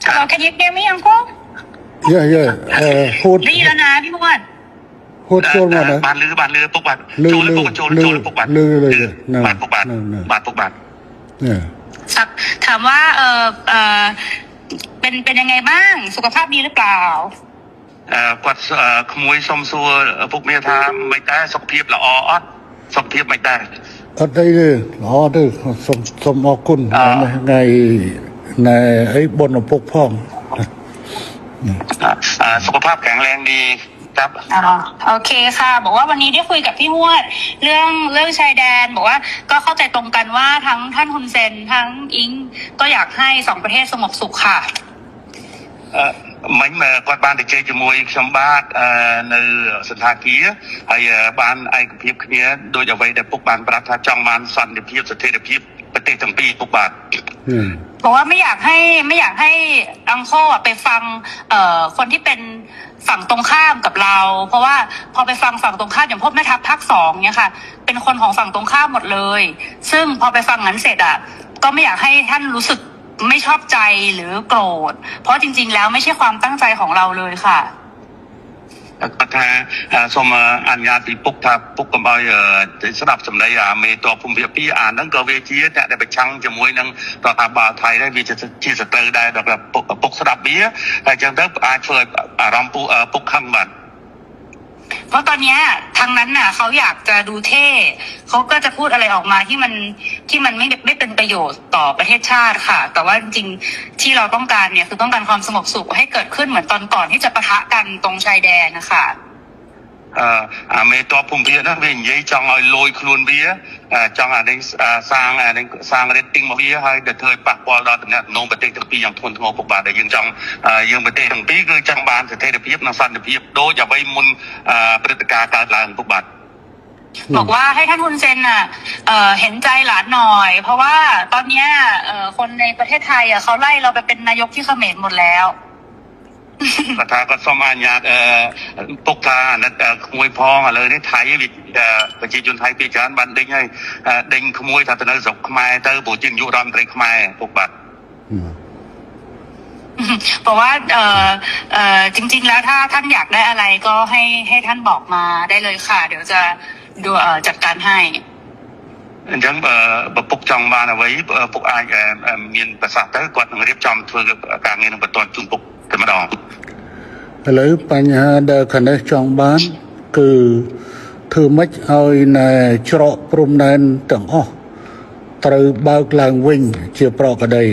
Hello, can you hear me, Uncle? Yeah. พูด ได้ยินแล้วนะพี่มวด พูดโจรมานะ บานลืปุกบาน ลือ โจรปุกบาน ลือเลย บานปุกบานบานปุกบาน เนี่ย ถามว่าเป็นยังไงบ้างสุขภาพดีหรือเปล่า กวดขโมยส้มซัวปุกเมียทามไม่ได้สุขภาพละออดสุขภาพไม่ได้ อันได้เลยเด้อสมอคุณไงในไอ้บนปกพ้อง สุขภาพแข็งแรงดีครับ โอเคค่ะบอกว่าวันนี้ได้คุยกับพี่มวดเรื่องชายแดนบอกว่าก็เข้าใจตรงกันว่าทั้งท่านฮุนเซนทั้งอิงก็อยากให้สองประเทศสงบสุขค่ะមិញគាត់បានទៅជែកជាមួយខ្ញុំបាទនៅសន្តាគារហើយបានឯកភាពគ្នាដោយអ្វីដែលពុកបានប្រាប់ថាចង់បានសន្តិភាពស្ថិរភាពប្រទេសទាំងពីរពុកបាទบอกว่าไม่อยากให้อังโคไปฟังคนที่เป็นฝั่งตรงข้ามกับเราเพราะว่าพอไปฟังฝั่งตรงข้ามอย่างพวกแม่ทัพภาค2เนี่ยค่ะเป็นคนของฝั่งตรงข้ามหมดเลยซึ่งพอไปฟังนั้นเสร็จก็ไม่อยากให้ท่านรู้สึกไม่ชอบใจหรือโกรธเพราะจริงๆแล้วไม่ใช่ความตั้งใจของเราเลยค่ะគាត់ថាសូមអនុញ្ញាតពីពុកថាពុកកុំឲ្យស្ដាប់សម្ដីមេតបភូមិភាគ2ហ្នឹងក៏វាជាអ្នកដែលប្រឆាំងជាមួយនឹងរដ្ឋាភិបាលថៃដែរវាជាសត្រូវដែរដល់ពុកស្ដាប់វាហើយអញ្ចឹងទៅអាចធ្វើឲ្យអារម្មណ៍ពុកខឹងបាទเพราะตอนนี้ทางนั้นน่ะเขาอยากจะดูเท่เขาก็จะพูดอะไรออกมาที่มันไม่เป็นประโยชน์ต่อประเทศชาติค่ะแต่ว่าจริงๆที่เราต้องการเนี่ยคือต้องการความสงบสุขให้เกิดขึ้นเหมือนตอนก่อนที่จะปะทะกันตรงชายแดนนะคะមេតបភូមិភាគហ្នឹងវានិយាយចង់ឲ្យលយខ្លួនវាចង់សាង rating មកវាហើយទៅធ្វើឲ្យប៉ះពាល់ដល់តំណែងប្រទេសទាំងពីរយ៉ាងធ្ងន់ធ្ងរពុកបាទដែលយើងប្រទេសទាំងពីរគឺចង់បានស្ថិរភាពនិងសន្តិភាពដូចអ្វីមុនព្រឹត្តិការណ៍កើតឡើងពុកបាទบอกว่าให้ท่านฮุนเซนเห็นใจหลานหน่อยเพราะว่าตอนนี้คนในประเทศไทยเขาไล่เราไปเป็นนายกที่เขมรหมดแล้วគាត់ថាគាត់សូមអនុញ្ញាតពុកថាអាណិតក្មួយផងឥឡូវនេះថៃប្រជាជនថៃពីច្រើនបានដេញហើយដេញក្មួយថាទៅនៅស្រុកខ្មែរទៅព្រោះជានាយករដ្ឋមន្ត្រីខ្មែរពុកបាទบอกว่าจริงๆแล้วถ้าท่านอยากได้อะไรก็ให้ท่านบอกมาได้เลยค่ะเดี๋ยวจะดูจัดการให้អញ្ចឹងបើពុកចង់បានអ្វីពុកអាចមានប្រសាសន៍ទៅគាត់នឹងរៀបចំធ្វើការងារនឹងបន្តជូនពុកតែម្ដងឥឡូវបញ្ហាដែលខាងនេះចង់បានគឺធ្វើម៉េចឲ្យណែច្រកព្រំដែនទាំងអស់ត្រូវបើកឡើងវិញជាប្រក្រតី